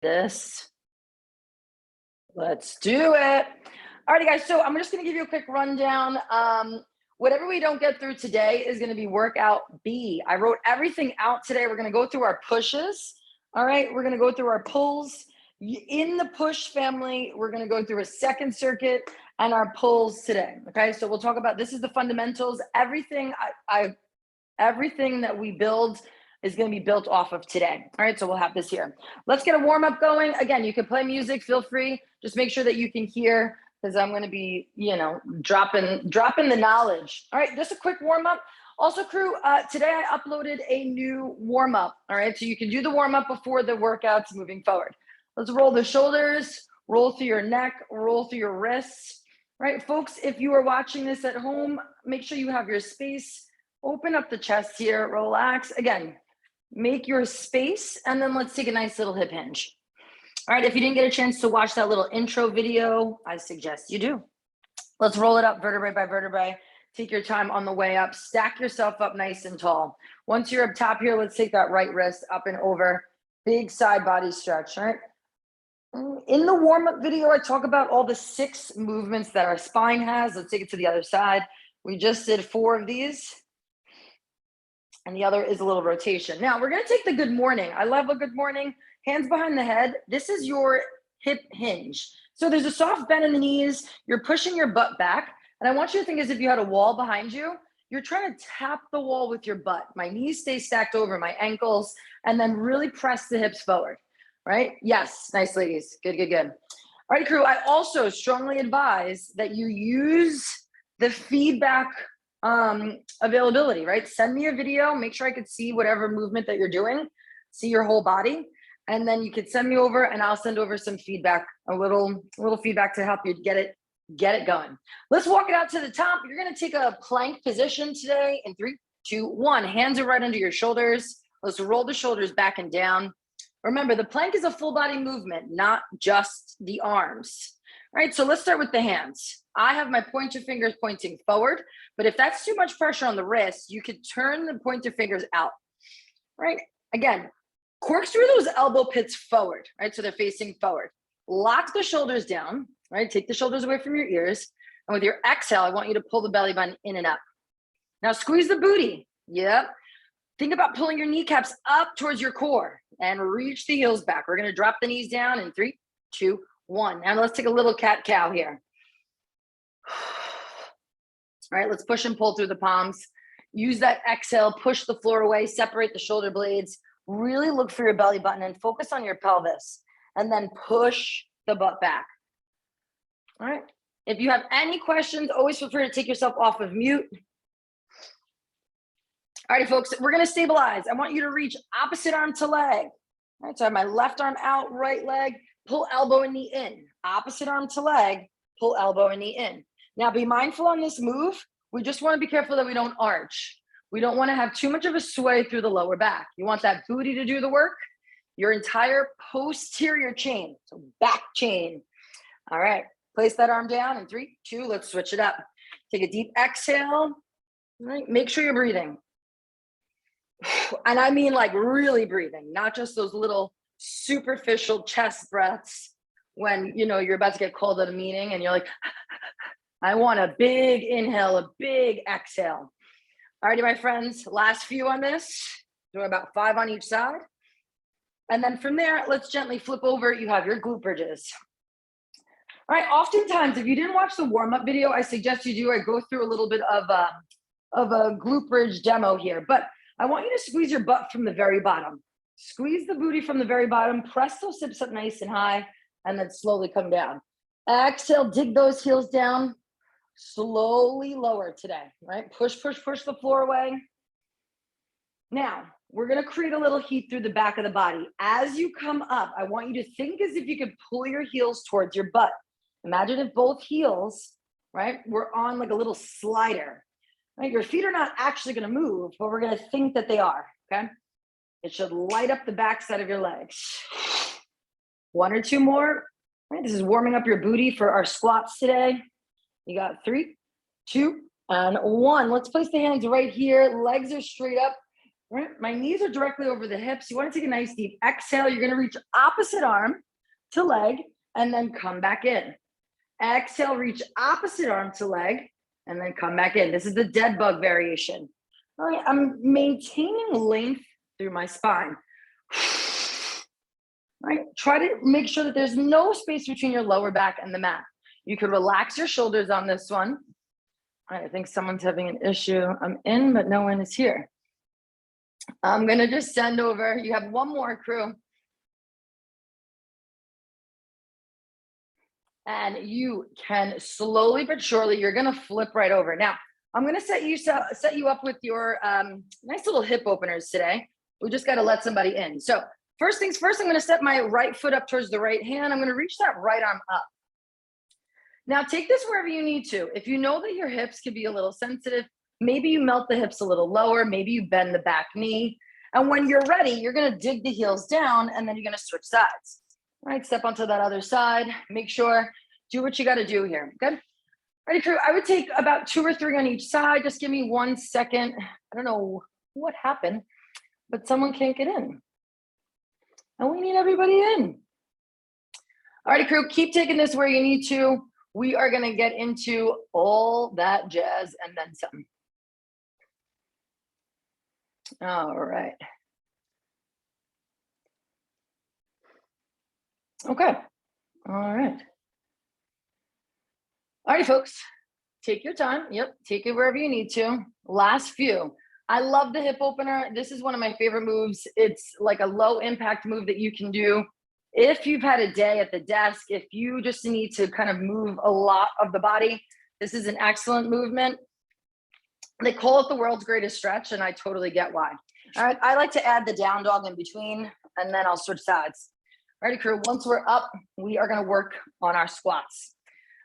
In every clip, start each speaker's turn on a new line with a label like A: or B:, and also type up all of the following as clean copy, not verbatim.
A: this. Let's do it. All righty, guys. So I'm just going to give you a quick rundown. Whatever we don't get through today is going to be workout B. I wrote everything out today. We're going to go through our pushes. All right. We're going to go through our pulls. In the push family, we're going to go through a second circuit and our pulls today. Okay. So we'll talk about, this is the fundamentals. Everything everything that we build is going to be built off of today. All right, so we'll have this here. Let's get a warm up going. Again, you can play music, feel free. Just make sure that you can hear, because I'm going to be, dropping the knowledge. All right, just a quick warm up. Also, crew, today I uploaded a new warm up. All right, so you can do the warm up before the workouts moving forward. Let's roll the shoulders, roll through your neck, roll through your wrists. All right, folks, if you are watching this at home, make sure you have your space. Open up the chest here, relax. Again, make your space, and then let's take a nice little hip hinge. All right, if you didn't get a chance to watch that little intro video, I suggest you do. Let's roll it up vertebrae by vertebrae. Take your time on the way up. Stack yourself up nice and tall. Once you're up top here, let's take that right wrist up and over. Big side body stretch, all right? In the warm-up video, I talk about all the 6 movements that our spine has. Let's take it to the other side. We just did 4 of these. And the other is a little rotation. Now we're gonna take the good morning. I love a good morning. Hands behind the head. This is your hip hinge. So there's a soft bend in the knees. You're pushing your butt back. And I want you to think as if you had a wall behind you. You're trying to tap the wall with your butt. My knees stay stacked over my ankles, and then really press the hips forward, right? Yes, nice ladies, good, good, good. All right, crew, I also strongly advise that you use the feedback availability, right? Send me a video, make sure I could see whatever movement that you're doing, see your whole body, and then you could send me over and I'll send over some feedback, a little feedback to help you get it going. Let's walk it out to the top. You're going to take a plank position today in 3, 2, 1. Hands are right under your shoulders. Let's roll the shoulders back and down. Remember, the plank is a full body movement, not just the arms. All right, so let's start with the hands. I have my pointer fingers pointing forward, but if that's too much pressure on the wrist, you could turn the pointer fingers out, right? Again, corkscrew those elbow pits forward, right? So they're facing forward. Lock the shoulders down, right? Take the shoulders away from your ears. And with your exhale, I want you to pull the belly button in and up. Now squeeze the booty. Yep. Think about pulling your kneecaps up towards your core and reach the heels back. We're going to drop the knees down in 3, 2, 1. Now let's take a little cat-cow here. All right, let's push and pull through the palms. Use that exhale, push the floor away, separate the shoulder blades. Really look for your belly button and focus on your pelvis. And then push the butt back. All right. If you have any questions, always feel free to take yourself off of mute. All right, folks, we're going to stabilize. I want you to reach opposite arm to leg. All right, so I have my left arm out, right leg, pull elbow and knee in. Opposite arm to leg, pull elbow and knee in. Now be mindful on this move. We just want to be careful that we don't arch. We don't want to have too much of a sway through the lower back. You want that booty to do the work, your entire posterior chain, so back chain. All right, place that arm down in 3, 2, let's switch it up. Take a deep exhale. All right, make sure you're breathing. And I mean like really breathing, not just those little superficial chest breaths when you're about to get called at a meeting and you're like, I want a big inhale, a big exhale. All righty, my friends, last few on this. Doing about 5 on each side. And then from there, let's gently flip over. You have your glute bridges. All right, oftentimes, if you didn't watch the warm-up video, I suggest you do. I go through a little bit of a glute bridge demo here, but I want you to squeeze your butt from the very bottom. Squeeze the booty from the very bottom, press those hips up nice and high, and then slowly come down. Exhale, dig those heels down. Slowly lower today, right? Push, push, push the floor away. Now, we're going to create a little heat through the back of the body. As you come up, I want you to think as if you could pull your heels towards your butt. Imagine if both heels, right, were on like a little slider, right? Your feet are not actually going to move, but we're going to think that they are, okay? It should light up the backside of your legs. 1 or 2 more, right? This is warming up your booty for our squats today. You got 3, 2, and 1. Let's place the hands right here. Legs are straight up. right? My knees are directly over the hips. You want to take a nice deep exhale. You're going to reach opposite arm to leg and then come back in. Exhale, reach opposite arm to leg and then come back in. This is the dead bug variation. All right, I'm maintaining length through my spine. All right, try to make sure that there's no space between your lower back and the mat. You could relax your shoulders on this one. All right, I think someone's having an issue. I'm in, but no one is here. I'm gonna just send over. You have one more, crew. And you can slowly but surely, you're gonna flip right over. Now, I'm gonna set you up with your nice little hip openers today. We just gotta let somebody in. So first things first, I'm gonna step my right foot up towards the right hand. I'm gonna reach that right arm up. Now take this wherever you need to. If you know that your hips can be a little sensitive, maybe you melt the hips a little lower, maybe you bend the back knee. And when you're ready, you're gonna dig the heels down and then you're gonna switch sides. All right, step onto that other side. Make sure, do what you gotta do here, good? Ready, crew? I would take about 2 or 3 on each side. Just give me 1 second. I don't know what happened, but someone can't get in. And we need everybody in. All right, crew, keep taking this where you need to. We are gonna get into all that jazz and then some. All right. Okay, all right. All right, folks, take your time. Yep, take it wherever you need to. Last few. I love the hip opener. This is one of my favorite moves. It's like a low impact move that you can do if you've had a day at the desk, if you just need to kind of move a lot of the body. This is an excellent movement. They call it the world's greatest stretch, and I totally get why. All right, I like to add the down dog in between, and then I'll switch sides. Ready, crew? Once we're up, we are gonna work on our squats.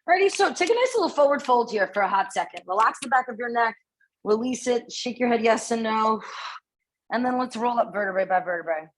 A: Ready? So take a nice little forward fold here for a hot second. Relax the back of your neck, release it, shake your head yes and no, and then let's roll up vertebrae by vertebrae.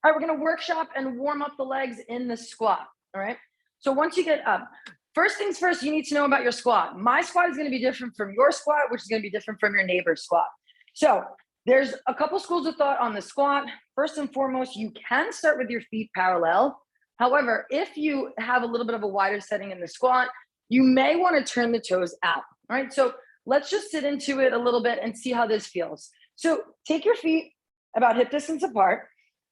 A: All right, we're gonna workshop and warm up the legs in the squat, all right? So once you get up, first things first, you need to know about your squat. My squat is gonna be different from your squat, which is gonna be different from your neighbor's squat. So there's a couple schools of thought on the squat. First and foremost, you can start with your feet parallel. However, if you have a little bit of a wider setting in the squat, you may wanna turn the toes out, all right? So let's just sit into it a little bit and see how this feels. So take your feet about hip distance apart,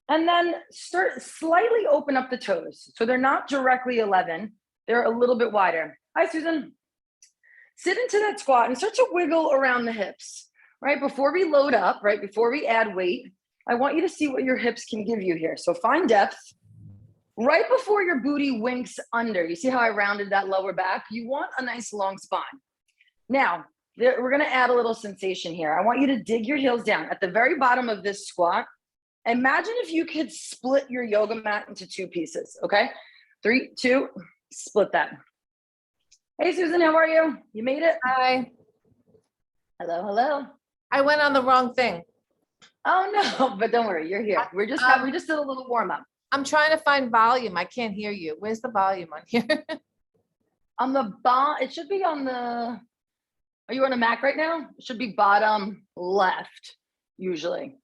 A: and then start slightly open up the toes. So they're not directly 11, they're a little bit wider. Hi, Susan. Sit into that squat and start to wiggle around the hips, right? Before we load up, right? Before we add weight, I want you to see what your hips can give you here. So find depth. Right before your booty winks under, you see how I rounded that lower back? You want a nice long spine. Now, we're gonna add a little sensation here. I want you to dig your heels down. At the very bottom of this squat, imagine if you could split your yoga mat into 2 pieces, okay? 3, 2, split that. Hey, Susan, how are you? You made it?
B: Hi.
A: Hello, hello.
B: I went on the wrong thing.
A: Oh no, but don't worry, you're here. We just did a little warm up.
B: I'm trying to find volume. I can't hear you. Where's the volume on here?
A: On the bottom, it should be on the, are you on a Mac right now? It should be bottom left, usually.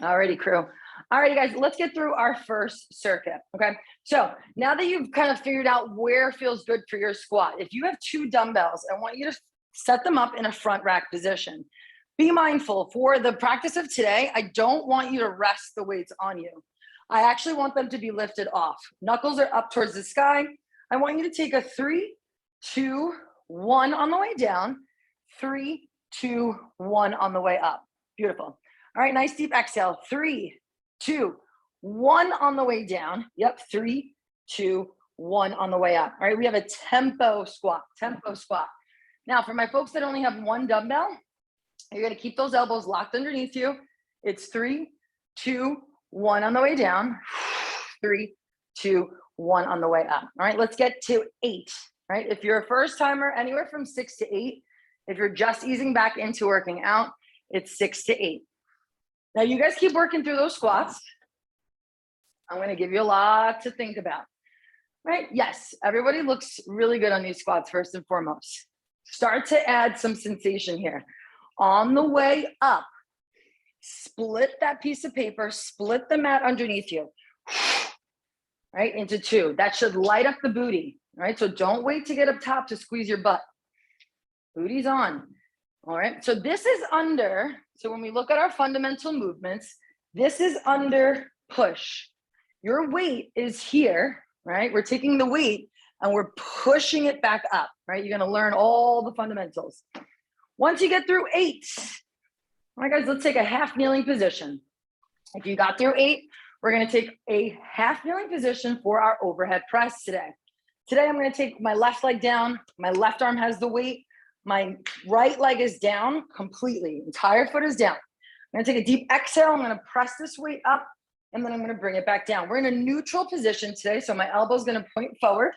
A: Alrighty, crew. Alrighty, guys, let's get through our first circuit, okay? So now that you've kind of figured out where feels good for your squat, if you have 2 dumbbells, I want you to set them up in a front rack position. Be mindful, for the practice of today, I don't want you to rest the weights on you. I actually want them to be lifted off. Knuckles are up towards the sky. I want you to take a 3, 2, 1 on the way down, 3, 2, 1 on the way up. Beautiful. All right, nice deep exhale. 3, 2, 1 on the way down. Yep, 3, 2, 1 on the way up. All right, we have a tempo squat, Now, for my folks that only have 1 dumbbell, you're gonna keep those elbows locked underneath you. It's 3, 2, 1 on the way down. 3, 2, 1 on the way up. All right, let's get to 8. All right, if you're a first timer, anywhere from 6 to 8. If you're just easing back into working out, it's 6 to 8. Now you guys keep working through those squats. I'm gonna give you a lot to think about, right? Yes, everybody looks really good on these squats first and foremost. Start to add some sensation here. On the way up, split that piece of paper, split the mat underneath you, right, into two. That should light up the booty, right? So don't wait to get up top to squeeze your butt. Booty's on, all right? So this is under, so when we look at our fundamental movements, this is under push. Your weight is here, right? We're taking the weight and we're pushing it back up, right? You're gonna learn all the fundamentals. Once you get through 8, all right, guys, let's take a half kneeling position. If you got through 8, we're gonna take a half kneeling position for our overhead press today. Today, I'm gonna take my left leg down, my left arm has the weight, my right leg is down completely, entire foot is down. I'm gonna take a deep exhale, I'm gonna press this weight up, and then I'm gonna bring it back down. We're in a neutral position today, so my elbow's gonna point forward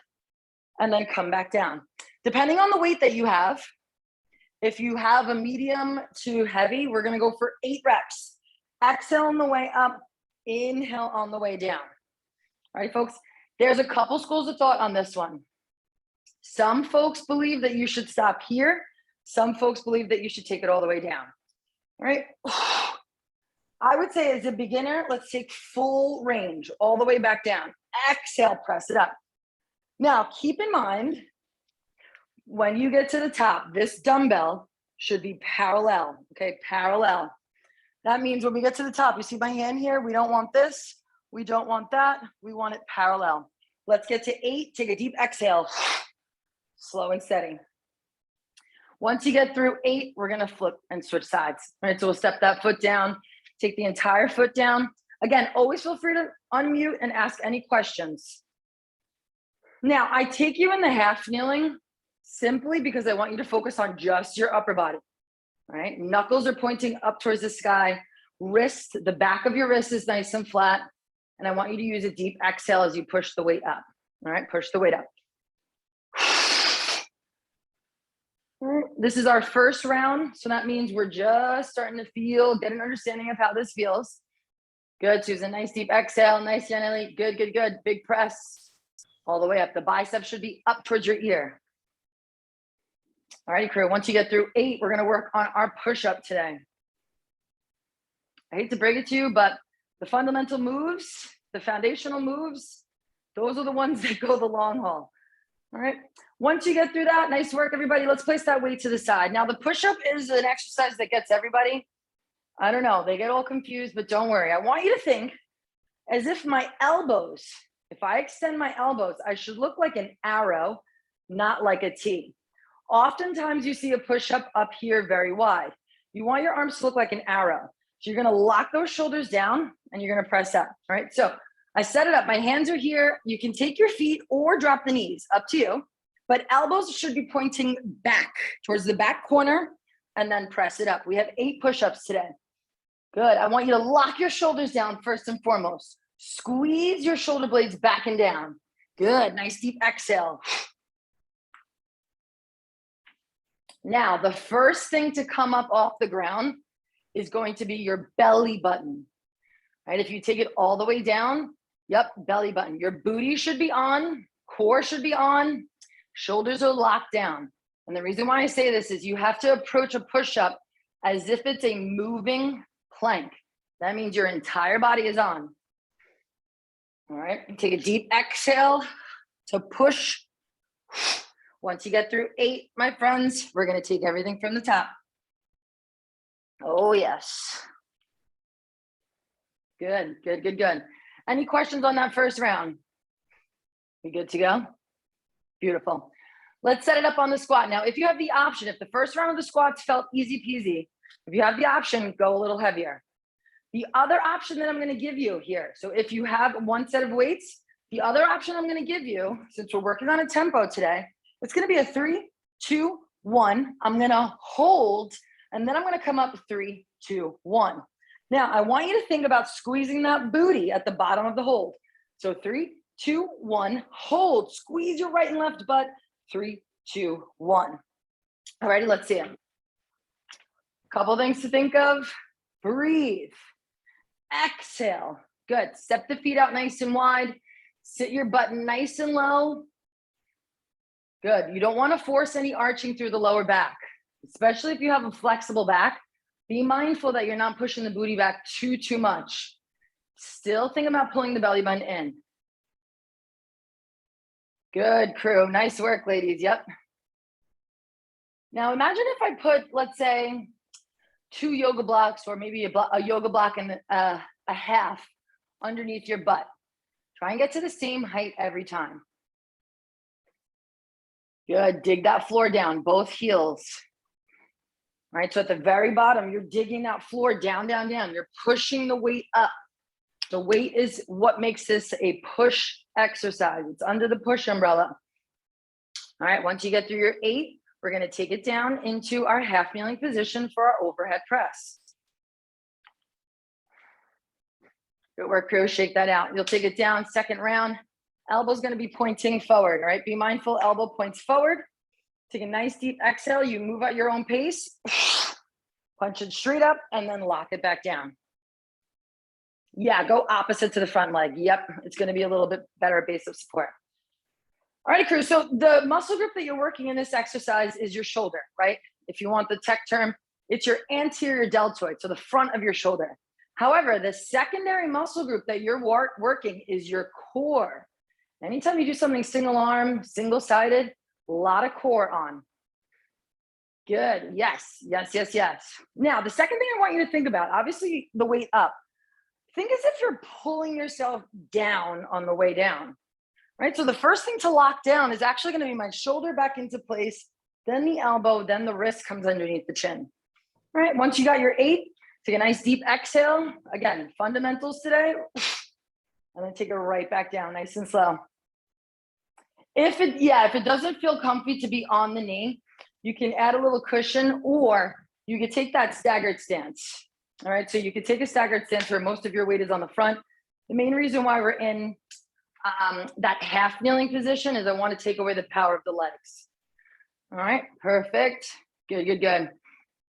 A: and then come back down. Depending on the weight that you have, if you have a medium to heavy, we're gonna go for 8 reps. Exhale on the way up, inhale on the way down. All right, folks, there's a couple schools of thought on this one. Some folks believe that you should stop here. Some folks believe that you should take it all the way down. All right. I would say as a beginner, let's take full range all the way back down. Exhale, press it up. Now, keep in mind, when you get to the top, this dumbbell should be parallel, okay? Parallel. That means when we get to the top, you see my hand here? We don't want this. We don't want that. We want it parallel. Let's get to 8. Take a deep exhale. Slow and steady. Once you get through 8, we're gonna flip and switch sides. All right, so we'll step that foot down, take the entire foot down. Again, always feel free to unmute and ask any questions. Now, I take you in the half kneeling simply because I want you to focus on just your upper body, all right? Knuckles are pointing up towards the sky. Wrist, the back of your wrist is nice and flat. And I want you to use a deep exhale as you push the weight up, all right? Push the weight up. This is our first round, so that means we're just starting to get an understanding of how this feels. Good, Susan, nice deep exhale, nice gently, good, good, good. Big press all the way up. The biceps should be up towards your ear. All righty, crew, once you get through 8, we're gonna work on our push-up today. I hate to break it to you, but the fundamental moves, the foundational moves, those are the ones that go the long haul. All right, once you get through that, nice work, everybody. Let's place that weight to the side. Now, the push-up is an exercise that gets everybody, I don't know, they get all confused, but don't worry. I want you to think as if my elbows, if I extend my elbows, I should look like an arrow, not like a T. Oftentimes you see a push-up up here very wide. You want your arms to look like an arrow. So you're gonna lock those shoulders down and you're gonna press up, all right? So I set it up, my hands are here. You can take your feet or drop the knees, up to you. But elbows should be pointing back towards the back corner and then press it up. We have 8 push-ups today. Good, I want you to lock your shoulders down first and foremost. Squeeze your shoulder blades back and down. Good, nice deep exhale. Now, the first thing to come up off the ground is going to be your belly button, right? If you take it all the way down, yep, belly button. Your booty should be on, core should be on, shoulders are locked down. And the reason why I say this is you have to approach a push-up as if it's a moving plank. That means your entire body is on. All right, take a deep exhale to push. Once you get through 8, my friends, we're gonna take everything from the top. Oh, yes. Good, good, good, good. Any questions on that first round? We good to go? Beautiful. Let's set it up on the squat. Now, if you have the option, if the first round of the squats felt easy peasy, if you have the option, go a little heavier. The other option that I'm gonna give you here, so if you have one set of weights, the other option I'm gonna give you, since we're working on a tempo today, it's gonna be a 3, 2, 1. I'm gonna hold, and then I'm gonna come up 3, 2, 1. Now, I want you to think about squeezing that booty at the bottom of the hold. So 3, 2, 1, hold. Squeeze your right and left butt. 3, 2, 1. All righty, let's see it. Couple things to think of. Breathe. Exhale. Good. Step the feet out nice and wide. Sit your butt nice and low. Good. You don't want to force any arching through the lower back. especially if you have a flexible back. Be mindful that you're not pushing the booty back too much. Still think about pulling the belly button in. Good, crew. Nice work, ladies. Yep. Now imagine if I put, let's say, 2 yoga blocks or maybe a yoga block and a half underneath your butt. Try and get to the same height every time. Good. Dig that floor down, both heels. All right. So at the very bottom, you're digging that floor down. You're pushing the weight up. The weight is what makes this a push exercise. It's under the push umbrella. All right. Once you get through your 8, we're going to take it down into our half kneeling position for our overhead press. Good work, crew. Shake that out. You'll take it down. Second round. Elbow's going to be pointing forward. All right. Be mindful. Elbow points forward. Take a nice deep exhale. You move at your own pace. Punch it straight up and then lock it back down. Yeah, go opposite to the front leg. Yep. It's going to be a little bit better base of support. All right, crew. So the muscle group that you're working in this exercise is your shoulder, right? If you want the tech term, it's your anterior deltoid, so the front of your shoulder. However, the secondary muscle group that you're working is your core. Anytime you do something single arm, single-sided, a lot of core on. Good. Yes. Now, the second thing I want you to think about, obviously the weight up. Think as if you're pulling yourself down on the way down. Right, so the first thing to lock down is actually going to be my shoulder back into place, then the elbow, then the wrist comes underneath the chin. All right, once you got your 8, take a nice deep exhale. Again, fundamentals today. And then take it right back down, nice and slow. If it doesn't feel comfy to be on the knee, you can add a little cushion or you could take that staggered stance. All right, so you could take a staggered stance where most of your weight is on the front. The main reason why we're in that half kneeling position is I want to take away the power of the legs. All right, perfect. Good.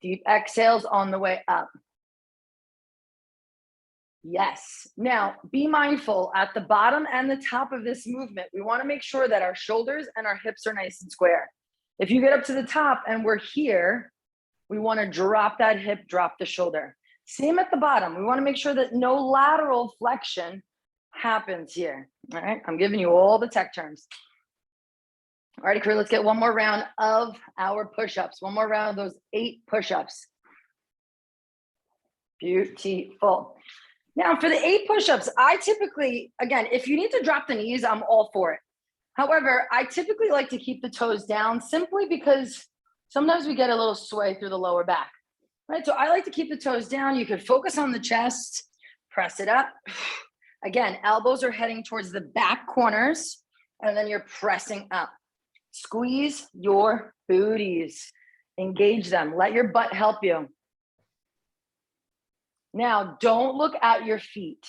A: Deep exhales on the way up. Yes. Now, be mindful at the bottom and the top of this movement. We want to make sure that our shoulders and our hips are nice and square. If you get up to the top and we're here, we want to drop that hip, drop the shoulder. Same at the bottom. We want to make sure that no lateral flexion happens here. All right, I'm giving you all the tech terms. All right, crew, let's get one more round of our push-ups. One more round of those 8 push-ups. Beautiful. Now for the 8 push-ups, I typically, again, if you need to drop the knees, I'm all for it. However, I typically like to keep the toes down simply because sometimes we get a little sway through the lower back. Right, so I like to keep the toes down. You could focus on the chest, press it up. Again, elbows are heading towards the back corners, and then you're pressing up. Squeeze your booties. Engage them. Let your butt help you. Now, don't look at your feet.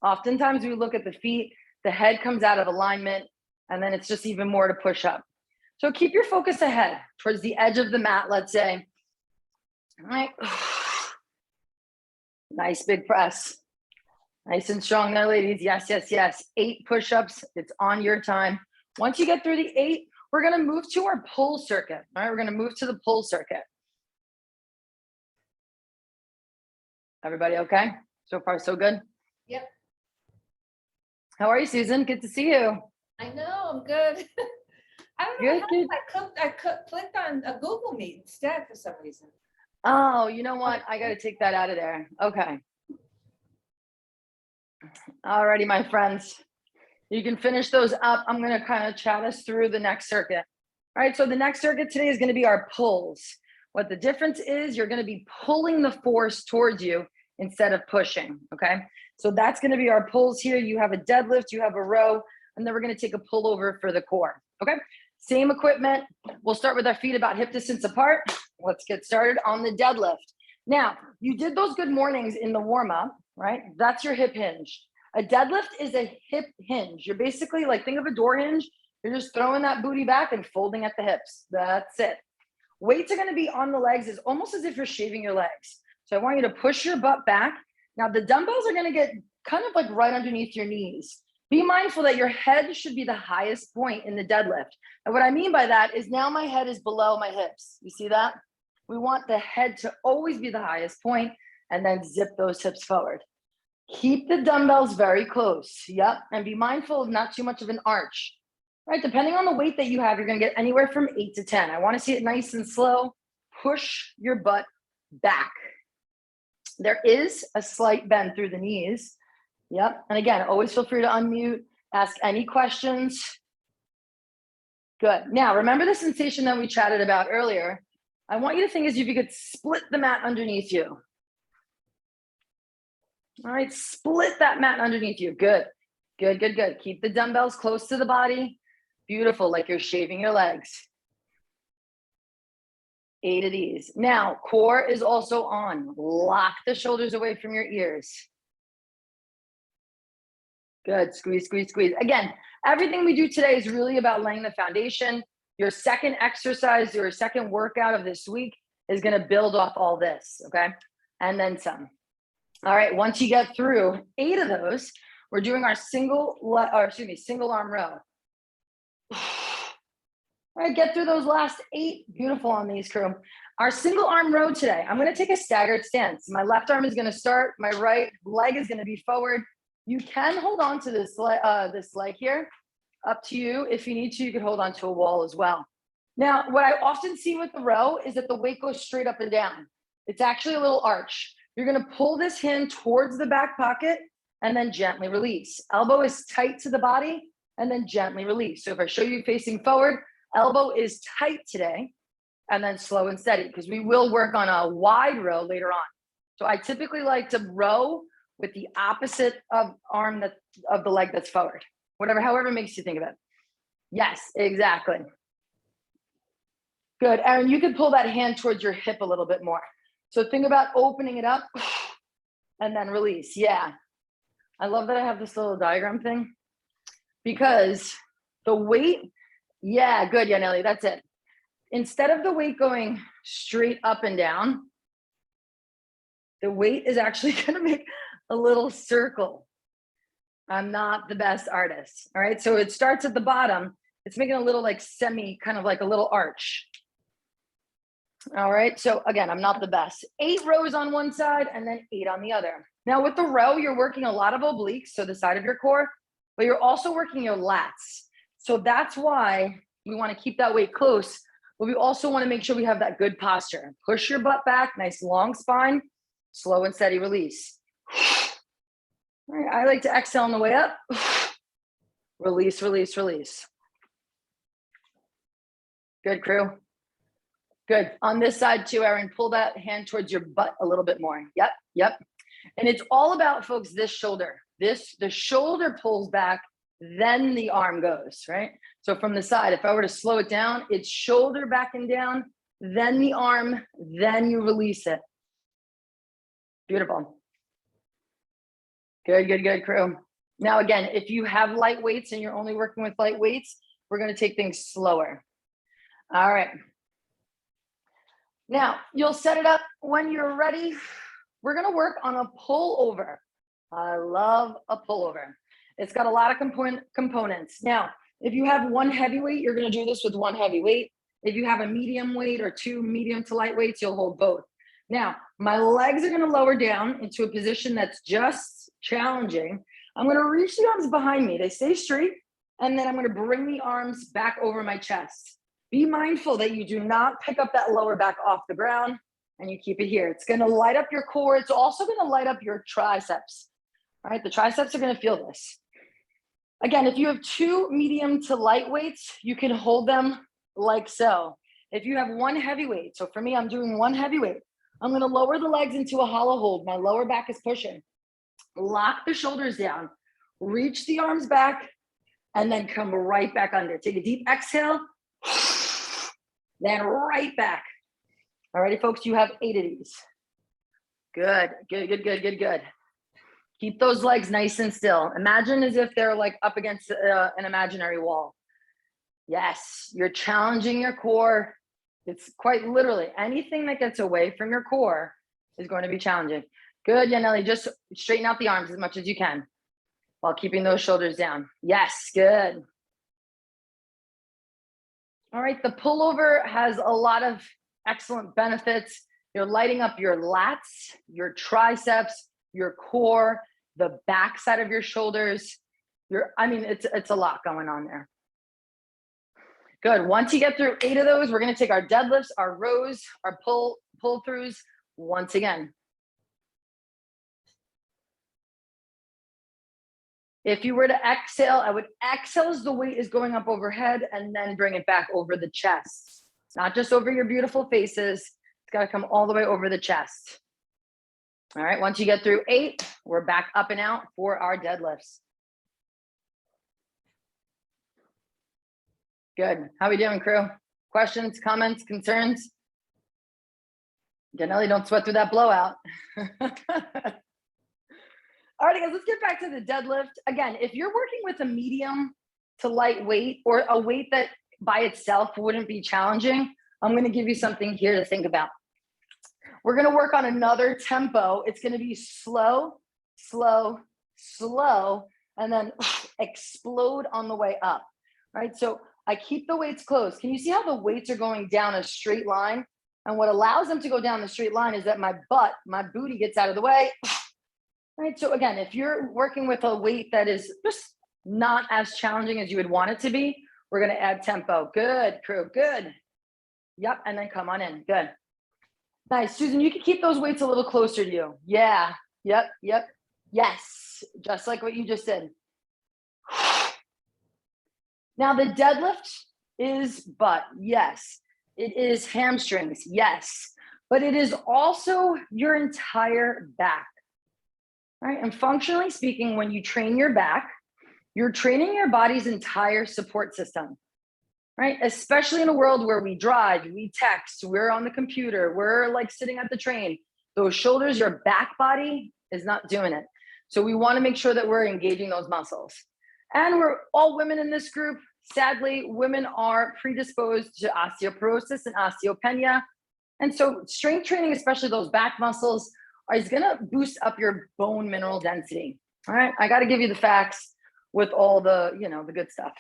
A: Oftentimes, we look at the feet, the head comes out of alignment, and then it's just even more to push up. So keep your focus ahead, towards the edge of the mat, let's say. All right. Nice big press. Nice and strong there, ladies. Yes. 8 push-ups. It's on your time. Once you get through the 8, we're going to move to our pull circuit. All right, we're going to move to the pull circuit. Everybody okay? So far, so good?
B: Yep.
A: How are you, Susan? Good to see you.
B: I know, I'm good. I don't know
A: Good.
B: I clicked on a Google Meet instead for some reason.
A: Oh, you know what? I got to take that out of there. Okay. Alrighty, my friends. You can finish those up. I'm going to kind of chat us through the next circuit. All right, so the next circuit today is going to be our pulls. What the difference is, you're going to be pulling the force towards you instead of pushing, okay? So that's going to be our pulls here. You have a deadlift, you have a row, and then we're going to take a pull over for the core, okay? Same equipment. We'll start with our feet about hip distance apart. Let's get started on the deadlift. Now, you did those good mornings in the warm-up, right? That's your hip hinge. A deadlift is a hip hinge. You're basically like, think of a door hinge. You're just throwing that booty back and folding at the hips. That's it. Weights are going to be on the legs. It's almost as if you're shaving your legs. So I want you to push your butt back. Now the dumbbells are going to get kind of like right underneath your knees. Be mindful that your head should be the highest point in the deadlift. And what I mean by that is now my head is below my hips. You see that? We want the head to always be the highest point and then zip those hips forward. Keep the dumbbells very close. Yep. And be mindful of not too much of an arch. Right? Depending on the weight that you have, you're going to get anywhere from 8 to 10. I want to see it nice and slow. Push your butt back. There is a slight bend through the knees. Yep. And again, always feel free to unmute, ask any questions. Good. Now, remember the sensation that we chatted about earlier. I want you to think as if you could split the mat underneath you. All right, split that mat underneath you. Good, good, good, good. Keep the dumbbells close to the body. Beautiful, like you're shaving your legs. 8 of these. Now, core is also on. Lock the shoulders away from your ears. Good, squeeze, squeeze, squeeze. Again, everything we do today is really about laying the foundation. Your second exercise, your second workout of this week is gonna build off all this, okay? And then some. All right, once you get through 8 of those, we're doing our single arm row. All right, get through those last 8. Beautiful on these, crew. Our single arm row today, I'm gonna take a staggered stance. My left arm is gonna start, my right leg is gonna be forward. You can hold on to this leg here. Up to you. If you need to, you can hold on to a wall as well. Now, what I often see with the row is that the weight goes straight up and down. It's actually a little arch. You're gonna pull this hand towards the back pocket and then gently release. Elbow is tight to the body and then gently release. So if I show you facing forward, elbow is tight today and then slow and steady because we will work on a wide row later on. So I typically like to row with the opposite of the leg that's forward. However makes you think of it. Yes, exactly. Good, Erin, you could pull that hand towards your hip a little bit more. So think about opening it up and then release. Yeah, I love that I have this little diagram thing because the weight, yeah, good, Yaneli, that's it. Instead of the weight going straight up and down, the weight is actually gonna make a little circle. I'm not the best artist, all right? So it starts at the bottom. It's making a little like kind of like a little arch. All right, so again, I'm not the best. 8 rows on one side and then 8 on the other. Now with the row, you're working a lot of obliques, so the side of your core, but you're also working your lats. So that's why we wanna keep that weight close, but we also wanna make sure we have that good posture. Push your butt back, nice long spine, slow and steady release. All right, I like to exhale on the way up. Release, release, release. Good, crew. Good. On this side too, Erin, pull that hand towards your butt a little bit more. Yep, yep. And it's all about, folks, this shoulder. The shoulder pulls back, then the arm goes, right? So from the side, if I were to slow it down, it's shoulder back and down, then the arm, then you release it. Beautiful. Good, good, good, crew. Now, again, if you have light weights and you're only working with light weights, we're gonna take things slower. All right. Now, you'll set it up when you're ready. We're gonna work on a pullover. I love a pullover. It's got a lot of components. Now, if you have one heavy weight, you're gonna do this with one heavy weight. If you have a medium weight or 2 medium to light weights, you'll hold both. Now, my legs are gonna lower down into a position that's just challenging. I'm gonna reach the arms behind me. They stay straight, and then I'm gonna bring the arms back over my chest. Be mindful that you do not pick up that lower back off the ground and you keep it here. It's gonna light up your core. It's also gonna light up your triceps. All right, the triceps are gonna feel this. Again, if you have 2 medium to light weights, you can hold them like so. If you have 1 heavy weight, so for me, I'm doing 1 heavy weight. I'm gonna lower the legs into a hollow hold. My lower back is pushing. Lock the shoulders down, reach the arms back, and then come right back under. Take a deep exhale, then right back. All righty, folks, you have 8 of these. Good, good, good, good, good, good. Keep those legs nice and still. Imagine as if they're like up against an imaginary wall. Yes, you're challenging your core. It's quite literally anything that gets away from your core is going to be challenging. Good, Yaneli, just straighten out the arms as much as you can while keeping those shoulders down. Yes, good. All right, the pullover has a lot of excellent benefits. You're lighting up your lats, your triceps, your core, the back side of your shoulders. I mean, it's a lot going on there. Good. Once you get through 8 of those, we're going to take our deadlifts, our rows, our pull throughs once again. If you were to exhale, I would exhale as the weight is going up overhead and then bring it back over the chest. Not just over your beautiful faces. It's got to come all the way over the chest. All right. Once you get through 8, we're back up and out for our deadlifts. Good. How we doing, crew? Questions, comments, concerns? Janelle, don't sweat through that blowout. All right, guys, let's get back to the deadlift. Again, if you're working with a medium to light weight or a weight that by itself wouldn't be challenging, I'm going to give you something here to think about. We're going to work on another tempo. It's going to be slow, slow, slow, and then explode on the way up. All right, so I keep the weights close. Can you see how the weights are going down a straight line? And what allows them to go down the straight line is that my booty gets out of the way. Right. So again, if you're working with a weight that is just not as challenging as you would want it to be, we're going to add tempo. Good, crew. Good. Yep. And then come on in. Good. Nice. Susan, you can keep those weights a little closer to you. Yeah. Yep. Yep. Yes. Just like what you just did. Now the deadlift is butt. Yes. It is hamstrings. Yes. But it is also your entire back. Right? And functionally speaking, when you train your back, you're training your body's entire support system, right? Especially in a world where we drive, we text, we're on the computer, we're like sitting at the train. Those shoulders, your back body is not doing it. So we want to make sure that we're engaging those muscles. And we're all women in this group. Sadly, women are predisposed to osteoporosis and osteopenia. And so strength training, especially those back muscles, is going to boost up your bone mineral density. All right. I got to give you the facts with all the, the good stuff.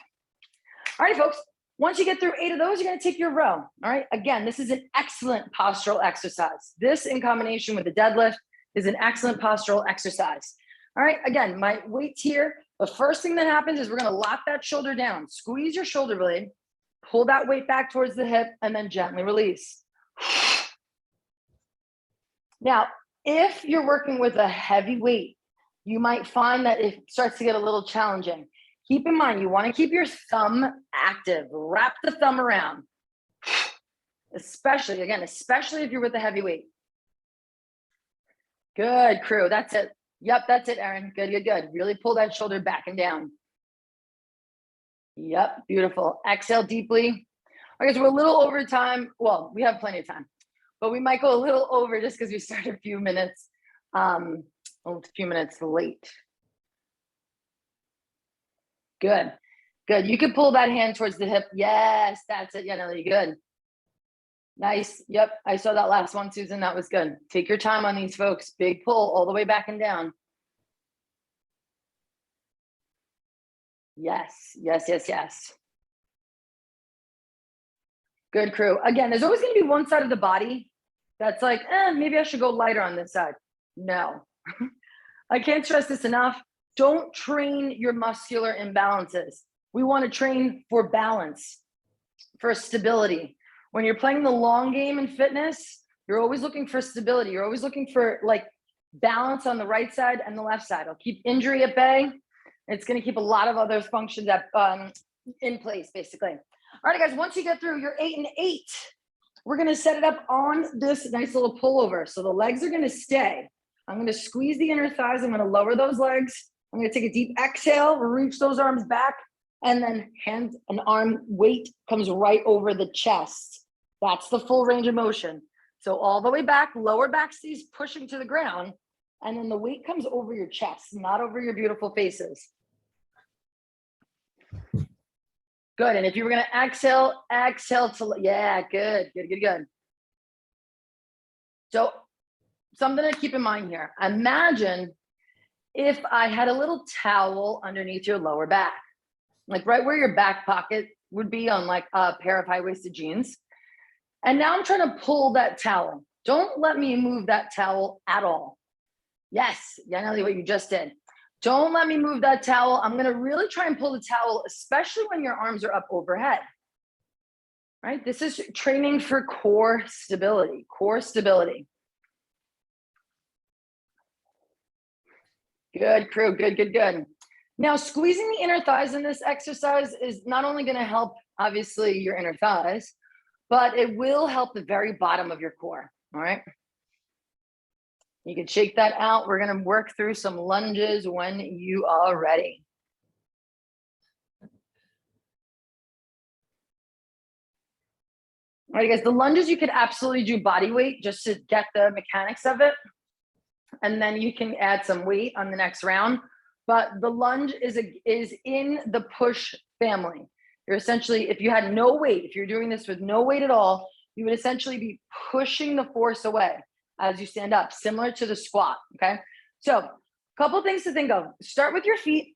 A: All right, folks. Once you get through 8 of those, you're going to take your row. All right. Again, this is an excellent postural exercise. This in combination with the deadlift is an excellent postural exercise. All right. Again, my weights here. The first thing that happens is we're going to lock that shoulder down, squeeze your shoulder blade, pull that weight back towards the hip, and then gently release. Now, if you're working with a heavy weight, you might find that it starts to get a little challenging. Keep in mind, you want to keep your thumb active. Wrap the thumb around. Especially if you're with a heavy weight. Good, crew. That's it. Yep, that's it, Erin. Good, good, good. Really pull that shoulder back and down. Yep, beautiful. Exhale deeply. Okay, so we're a little over time. Well, we have plenty of time. But we might go a little over just because we started a few minutes late. Good, good. You can pull that hand towards the hip. Yes, that's it. Yeah, Nelly, good. Nice. Yep, I saw that last one, Susan. That was good. Take your time on these, folks. Big pull all the way back and down. Yes, yes, yes, yes. Good, crew. Again, there's always going to be one side of the body that's like, maybe I should go lighter on this side. No, I can't stress this enough. Don't train your muscular imbalances. We want to train for balance, for stability. When you're playing the long game in fitness, you're always looking for stability. You're always looking for like balance on the right side and the left side. It'll keep injury at bay. It's going to keep a lot of other functions in place, basically. All right, guys, once you get through your 8 and 8, we're going to set it up on this nice little pullover. So the legs are going to stay. I'm going to squeeze the inner thighs. I'm going to lower those legs. I'm going to take a deep exhale, reach those arms back, and then hand and arm weight comes right over the chest. That's the full range of motion. So all the way back, lower back stays pushing to the ground, and then the weight comes over your chest, not over your beautiful faces. Good. And if you were going to exhale to, yeah, good, good, good, good. So something to keep in mind here. Imagine if I had a little towel underneath your lower back, like right where your back pocket would be on like a pair of high-waisted jeans. And now I'm trying to pull that towel. Don't let me move that towel at all. Yes, Yaneli, what you just did. Don't let me move that towel. I'm gonna really try and pull the towel, especially when your arms are up overhead. Right? This is training for core stability, core stability. Good, crew, good, good, good. Now, squeezing the inner thighs in this exercise is not only gonna help, obviously, your inner thighs, but it will help the very bottom of your core, all right? You can shake that out. We're gonna work through some lunges when you are ready. All right, guys, the lunges, you could absolutely do body weight just to get the mechanics of it. And then you can add some weight on the next round. But the lunge is in the push family. You're essentially, if you had no weight, if you're doing this with no weight at all, you would essentially be pushing the force away as you stand up, similar to the squat, okay? So a couple things to think of. Start with your feet,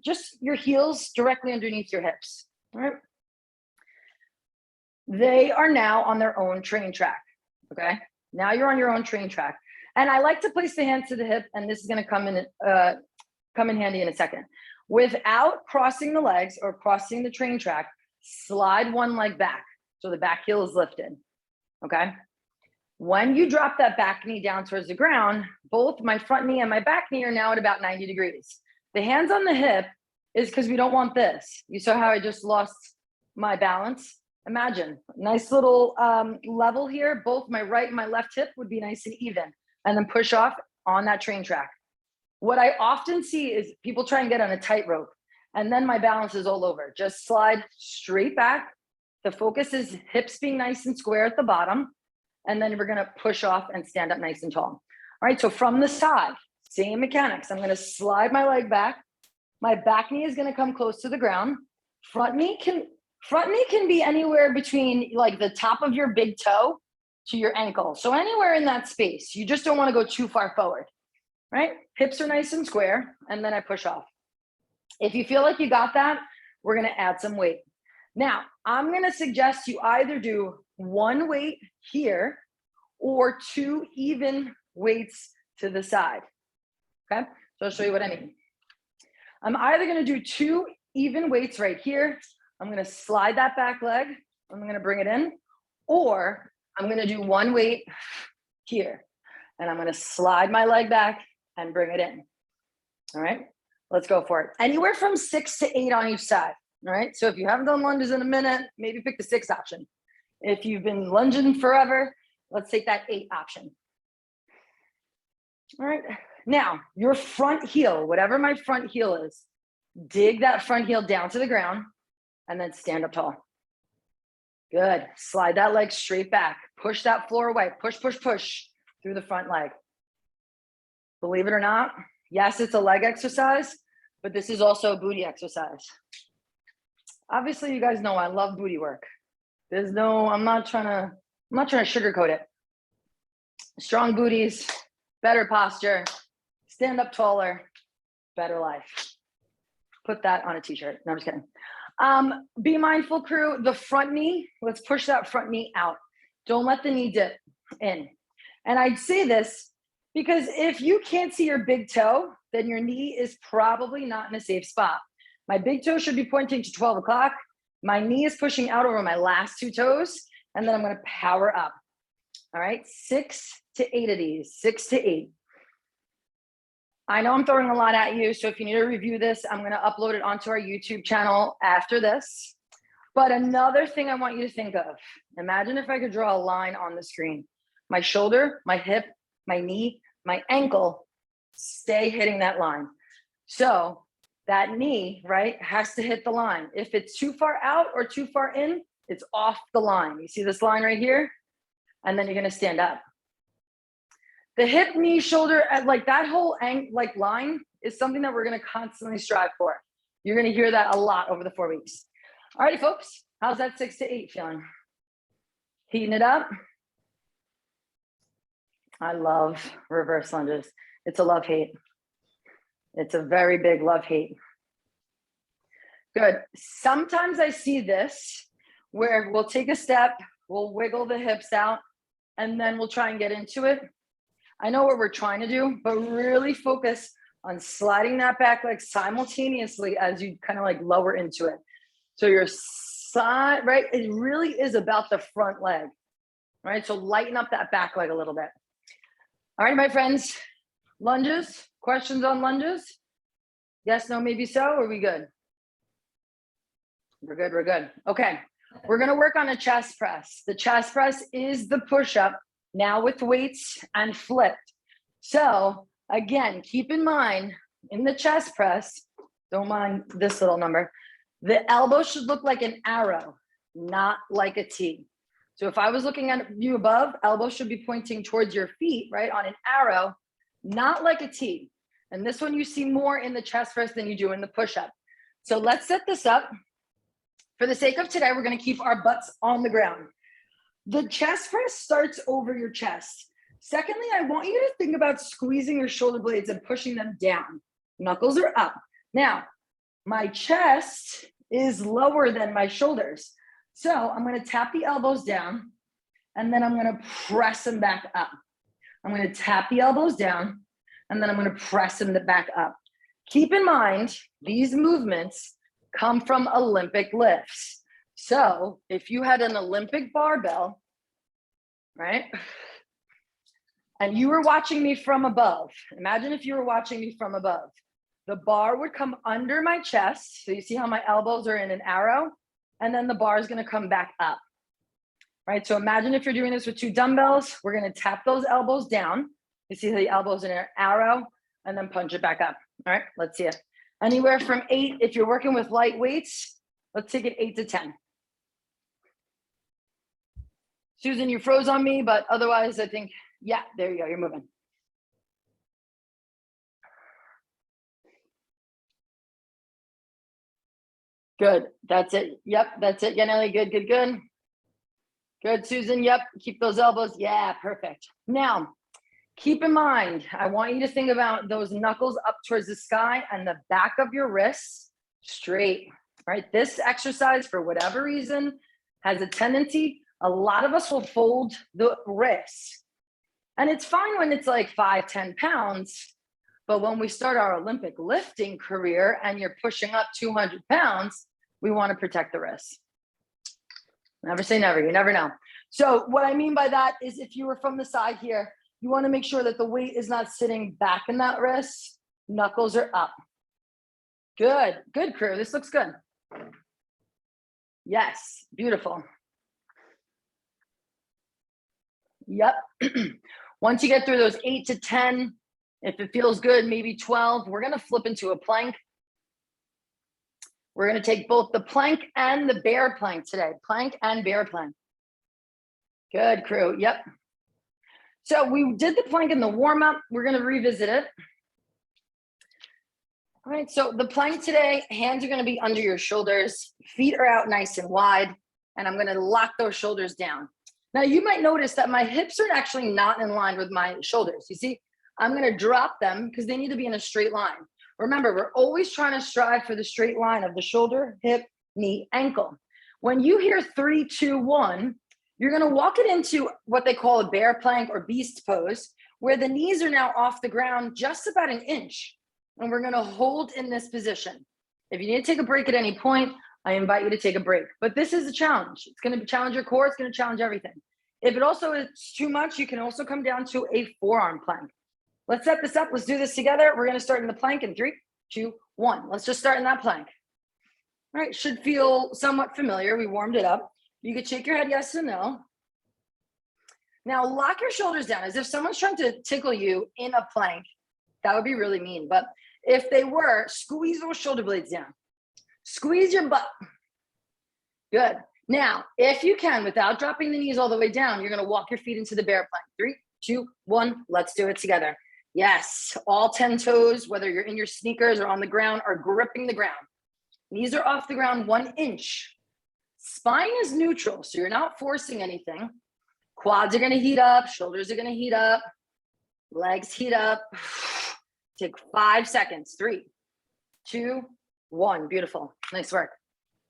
A: just your heels directly underneath your hips, all right? They are now on their own train track, okay? Now you're on your own train track. And I like to place the hands to the hip, and this is gonna come in handy in a second. Without crossing the legs or crossing the train track, slide one leg back so the back heel is lifted, okay? When you drop that back knee down towards the ground, both my front knee and my back knee are now at about 90 degrees. The hands on the hip is because we don't want this. You saw how I just lost my balance? Imagine, nice little level here. Both my right and my left hip would be nice and even, and then push off on that train track. What I often see is people try and get on a tightrope, and then my balance is all over. Just slide straight back. The focus is hips being nice and square at the bottom, and then we're gonna push off and stand up nice and tall. All right, so from the side, same mechanics. I'm gonna slide my leg back. My back knee is gonna come close to the ground. Front knee can be anywhere between like the top of your big toe to your ankle. So anywhere in that space. You just don't wanna go too far forward, right? Hips are nice and square, and then I push off. If you feel like you got that, we're gonna add some weight. Now, I'm gonna suggest you either do one weight here or two even weights to the side, okay? So I'll show you what I mean. I'm either gonna do two even weights right here. I'm gonna slide that back leg. I'm gonna bring it in, or I'm gonna do one weight here, and I'm gonna slide my leg back and bring it in. All right, let's go for it. Anywhere from 6 to 8 on each side. All right, so if you haven't done lunges in a minute, maybe pick the 6 option. If you've been lunging forever, let's take that 8 option. All right, now your front heel, whatever my front heel is, dig that front heel down to the ground and then stand up tall. Good, slide that leg straight back. Push that floor away, push, push, push through the front leg. Believe it or not, yes, it's a leg exercise, but this is also a booty exercise. Obviously, you guys know I love booty work. There's no, I'm not trying to sugarcoat it. Strong booties, better posture, stand up taller, better life. Put that on a t-shirt. No, I'm just kidding. Be mindful, crew, the front knee, let's push that front knee out. Don't let the knee dip in. And I'd say this because if you can't see your big toe, then your knee is probably not in a safe spot. My big toe should be pointing to 12 o'clock. My knee is pushing out over my last 2 toes, and then I'm gonna power up. All right, 6 to 8 of these, 6 to 8. I know I'm throwing a lot at you, so if you need to review this, I'm gonna upload it onto our YouTube channel after this. But another thing I want you to think of, imagine if I could draw a line on the screen. My shoulder, my hip, my knee, my ankle, stay hitting that line. So that knee, right, has to hit the line. If it's too far out or too far in, it's off the line. You see this line right here? And then you're gonna stand up. The hip, knee, shoulder, like that whole line is something that we're gonna constantly strive for. You're gonna hear that a lot over the 4 weeks. All righty, folks, how's that 6 to 8 feeling? Heating it up. I love reverse lunges. It's a love-hate. It's a very big love-hate. Good. Sometimes I see this where we'll take a step, We'll wiggle the hips out and then we'll try and get into it. I know what we're trying to do, but really focus on sliding that back leg simultaneously as you kind of like lower into it. So your side, right? It really is about the front leg, right? So lighten up that back leg a little bit. All right, my friends, lunges, questions on lunges? Yes, no, maybe so, are we good? We're good, we're good. Okay, we're gonna work on a chest press. The chest press is the push-up, now with weights and flipped. So again, keep in mind, in the chest press, don't mind this little number, the elbow should look like an arrow, not like a T. So if I was looking at you above, elbow should be pointing towards your feet, right, on an arrow, not like a T. And this one you see more in the chest press than you do in the push-up. So let's set this up. For the sake of today, we're gonna keep our butts on the ground. The chest press starts over your chest. Secondly, I want you to think about squeezing your shoulder blades and pushing them down. Knuckles are up. Now, my chest is lower than my shoulders. So I'm gonna tap the elbows down and then I'm gonna press them back up. I'm gonna tap the elbows down and then I'm gonna press them back up. Keep in mind, these movements come from Olympic lifts. So if you had an Olympic barbell, right? And you were watching me from above, imagine if you were watching me from above. The bar would come under my chest. So you see how my elbows are in an arrow, and then the bar is gonna come back up, right? So imagine if you're doing this with 2 dumbbells, we're gonna tap those elbows down. You see the elbows in an arrow, and then punch it back up. All right, let's see it. Anywhere from 8, if you're working with light weights, let's take it 8 to 10. Susan, you froze on me, but otherwise I think, yeah, there you go, you're moving. Good, that's it. Yep, that's it. Yeah, Nelly, good, good, good. Good, Susan, yep, keep those elbows. Yeah, perfect. Now, keep in mind, I want you to think about those knuckles up towards the sky and the back of your wrists straight, right? This exercise, for whatever reason, has a tendency, a lot of us will fold the wrists. And it's fine when it's like 5, 10 pounds, but when we start our Olympic lifting career and you're pushing up 200 pounds, we want to protect the wrists. Never say never, you never know. So what I mean by that is if you were from the side here, you want to make sure that the weight is not sitting back in that wrist. Knuckles are up. Good, good crew, this looks good. Yes, beautiful. Yep. Once you get through those 8 to 10, if it feels good, maybe 12, we're gonna flip into a plank. We're gonna take both the plank and the bear plank today. Plank and bear plank. Good crew, yep. So we did the plank in the warm up. We're gonna revisit it. All right, so the plank today, hands are gonna be under your shoulders, feet are out nice and wide, and I'm gonna lock those shoulders down. Now you might notice that my hips are actually not in line with my shoulders. You see, I'm gonna drop them because they need to be in a straight line. Remember, we're always trying to strive for the straight line of the shoulder, hip, knee, ankle. When you hear 3, 2, 1, you're gonna walk it into what they call a bear plank or beast pose, where the knees are now off the ground just about an inch. And we're gonna hold in this position. If you need to take a break at any point, I invite you to take a break. But this is a challenge. It's gonna challenge your core, it's gonna challenge everything. If it also is too much, you can also come down to a forearm plank. Let's set this up, let's do this together. We're gonna start in the plank in 3, 2, 1. Let's just start in that plank. All right, should feel somewhat familiar. We warmed it up. You could shake your head yes or no. Now lock your shoulders down as if someone's trying to tickle you in a plank. That would be really mean, but if they were, squeeze those shoulder blades down. Squeeze your butt. Good. Now, if you can, without dropping the knees all the way down, you're gonna walk your feet into the bear plank. 3, 2, 1, let's do it together. Yes, all 10 toes, whether you're in your sneakers or on the ground, are gripping the ground. Knees are off the ground 1 inch. Spine is neutral, so you're not forcing anything. Quads are gonna heat up, shoulders are gonna heat up, legs heat up. Take 5 seconds. 3, 2, 1. Beautiful. Nice work.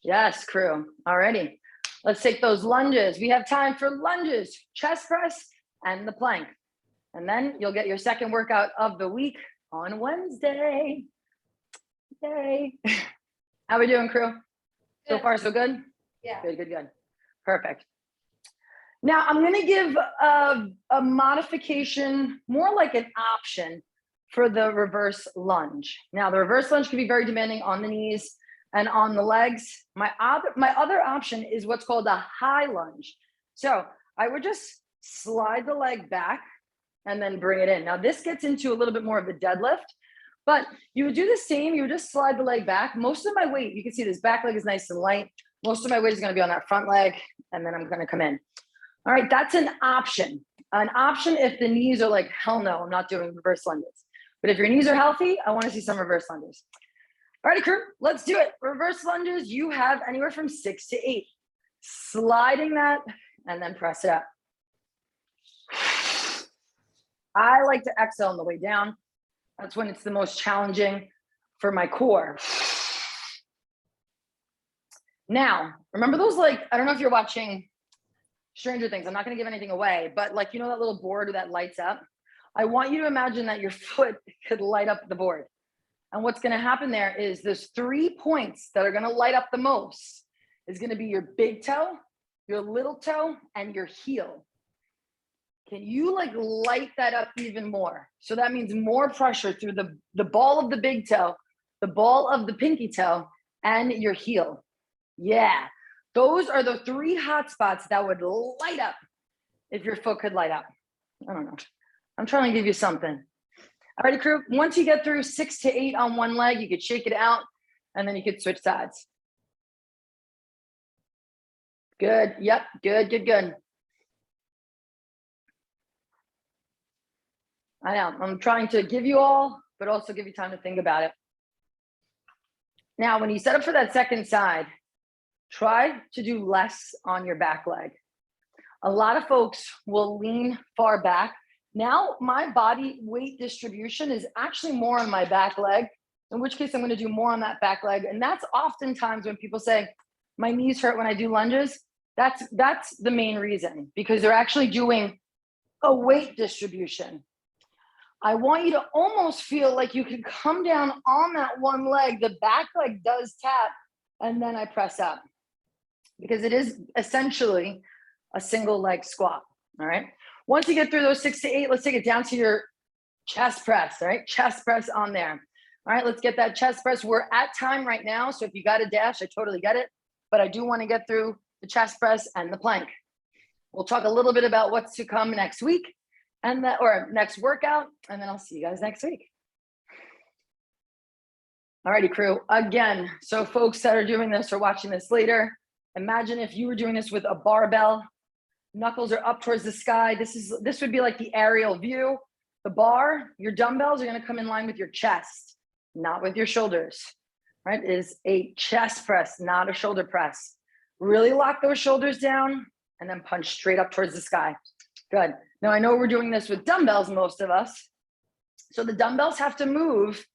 A: Yes, crew. Alrighty. Let's take those lunges. We have time for lunges, chest press, and the plank. And then you'll get your second workout of the week on Wednesday. Yay. How we doing, crew? So
B: Good.
A: far, so good?
B: Yeah.
A: Good, good, good. Perfect. Now I'm going to give a modification, more like an option for the reverse lunge. Now the reverse lunge can be very demanding on the knees and on the legs. My other option is what's called a high lunge. So I would just slide the leg back and then bring it in. Now this gets into a little bit more of the deadlift, but you would do the same. You would just slide the leg back. Most of my weight, you can see this back leg is nice and light. Most of my weight is going to be on that front leg, and then I'm going to come in. All right, that's an option. An option if the knees are like, hell no, I'm not doing reverse lunges. But if your knees are healthy, I want to see some reverse lunges. All right, crew, let's do it. Reverse lunges, you have anywhere from 6 to 8. Sliding that and then press it up. I like to exhale on the way down. That's when it's the most challenging for my core. Now, remember those, like, I don't know if you're watching Stranger Things. I'm not going to give anything away, but like, you know, that little board that lights up? I want you to imagine that your foot could light up the board. And what's going to happen there is there's 3 points that are going to light up the most. Is going to be your big toe, your little toe, and your heel. Can you like light that up even more? So that means more pressure through the ball of the big toe, the ball of the pinky toe, and your heel. Yeah, those are the 3 hot spots that would light up if your foot could light up. I don't know. I'm trying to give you something. All right, crew. Once you get through 6 to 8 on one leg, you could shake it out and then you could switch sides. Good. Yep. Good, good, good. I know. I'm trying to give you all, but also give you time to think about it. Now, when you set up for that second side, try to do less on your back leg. A lot of folks will lean far back. Now, my body weight distribution is actually more on my back leg, in which case I'm going to do more on that back leg. And that's oftentimes when people say, my knees hurt when I do lunges. That's the main reason, because they're actually doing a weight distribution. I want you to almost feel like you can come down on that one leg. The back leg does tap, and then I press up, because it is essentially a single leg squat. All right. Once you get through those 6 to 8, let's take it down to your chest press. All right. Chest press on there. All right. Let's get that chest press. We're at time right now. So if you got a dash, I totally get it. But I do want to get through the chest press and the plank. We'll talk a little bit about what's to come next week and that, or next workout. And then I'll see you guys next week. All righty, crew. Again, so folks that are doing this or watching this later, imagine if you were doing this with a barbell. Knuckles are up towards the sky. This would be like the aerial view. The bar, your dumbbells are going to come in line with your chest, not with your shoulders. Right? It is a chest press, not a shoulder press. Really lock those shoulders down and then punch straight up towards the sky. Good. Now I know we're doing this with dumbbells, most of us. So the dumbbells have to move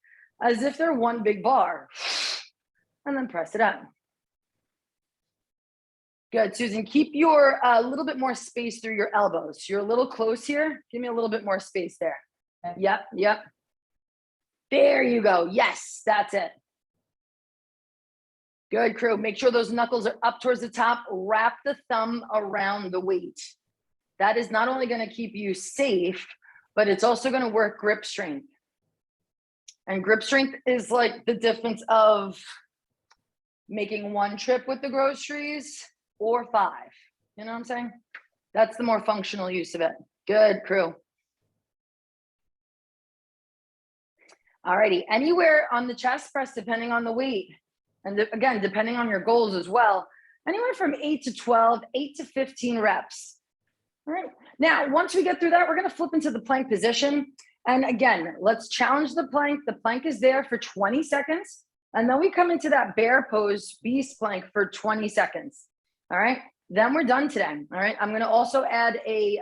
A: as if they're one big bar, and then press it up. Good, Susan, keep your little bit more space through your elbows. You're a little close here. Give me a little bit more space there. Yep, yep. There you go. Yes, that's it. Good, crew. Make sure those knuckles are up towards the top. Wrap the thumb around the weight. That is not only going to keep you safe, but it's also going to work grip strength. And grip strength is like the difference of making one trip with the groceries or 5. You know what I'm saying? That's the more functional use of it. Good, crew. All righty. Anywhere on the chest press, depending on the weight. And again, depending on your goals as well, anywhere from 8 to 12, 8 to 15 reps. All right. Now, once we get through that, we're going to flip into the plank position. And again, let's challenge the plank. The plank is there for 20 seconds. And then we come into that bear pose beast plank for 20 seconds. All right. Then we're done today. All right. I'm going to also add a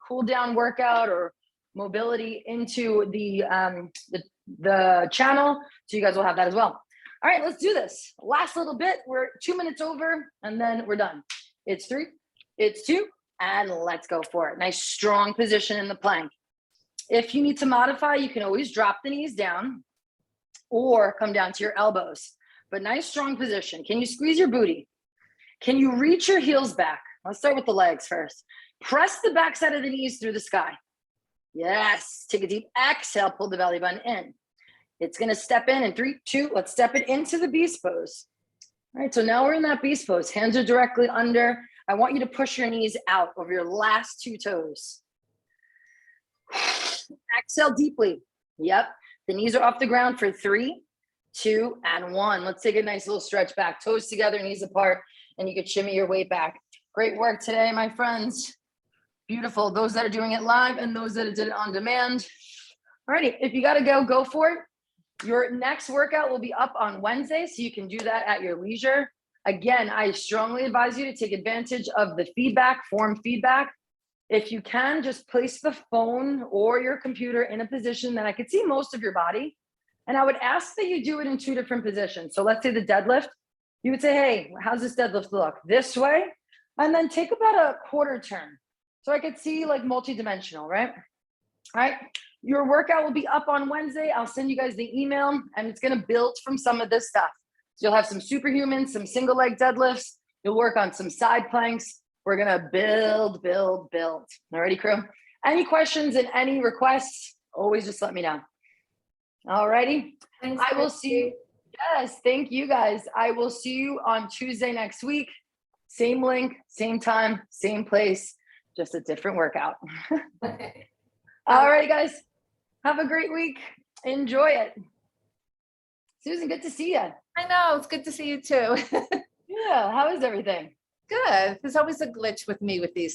A: cool down workout or mobility into the channel. So you guys will have that as well. All right, let's do this. Last little bit. We're 2 minutes over and then we're done. it's 3, it's 2, and let's go for it. Nice strong position in the plank. If you need to modify, you can always drop the knees down or come down to your elbows. But nice strong position. Can you squeeze your booty? Can you reach your heels back? Let's start with the legs first. Press the backside of the knees through the sky. Yes. Take a deep exhale. Pull the belly button in. It's going to step in 3, 2. Let's step it into the beast pose. All right. So now we're in that beast pose. Hands are directly under. I want you to push your knees out over your last 2 toes. Exhale deeply. Yep. The knees are off the ground for 3, 2, and 1. Let's take a nice little stretch back. Toes together, knees apart, and you can shimmy your weight back. Great work today, my friends. Beautiful. Those that are doing it live and those that did it on demand. Alrighty, if you got to go, go for it. Your next workout will be up on Wednesday, so you can do that at your leisure. Again, I strongly advise you to take advantage of the feedback, form feedback. If you can, just place the phone or your computer in a position that I could see most of your body. And I would ask that you do it in 2 different positions. So let's say the deadlift, you would say, hey, how's this deadlift look? This way, and then take about a quarter turn. So I could see like multi-dimensional, right? All right. Your workout will be up on Wednesday. I'll send you guys the email, and it's going to build from some of this stuff. So you'll have some superhumans, some single leg deadlifts. You'll work on some side planks. We're going to build. Alrighty, crew? Any questions and any requests, always just let me know. Alrighty.
B: Thanks,
A: I will see you. Yes, thank you guys. I will see you on Tuesday next week. Same link, same time, same place, just a different workout. Alrighty, guys. Have a great week. Enjoy it. Susan, good to see you.
B: I know, it's good to see you too.
A: Yeah, how is everything?
B: Good. There's always a glitch with me with these things.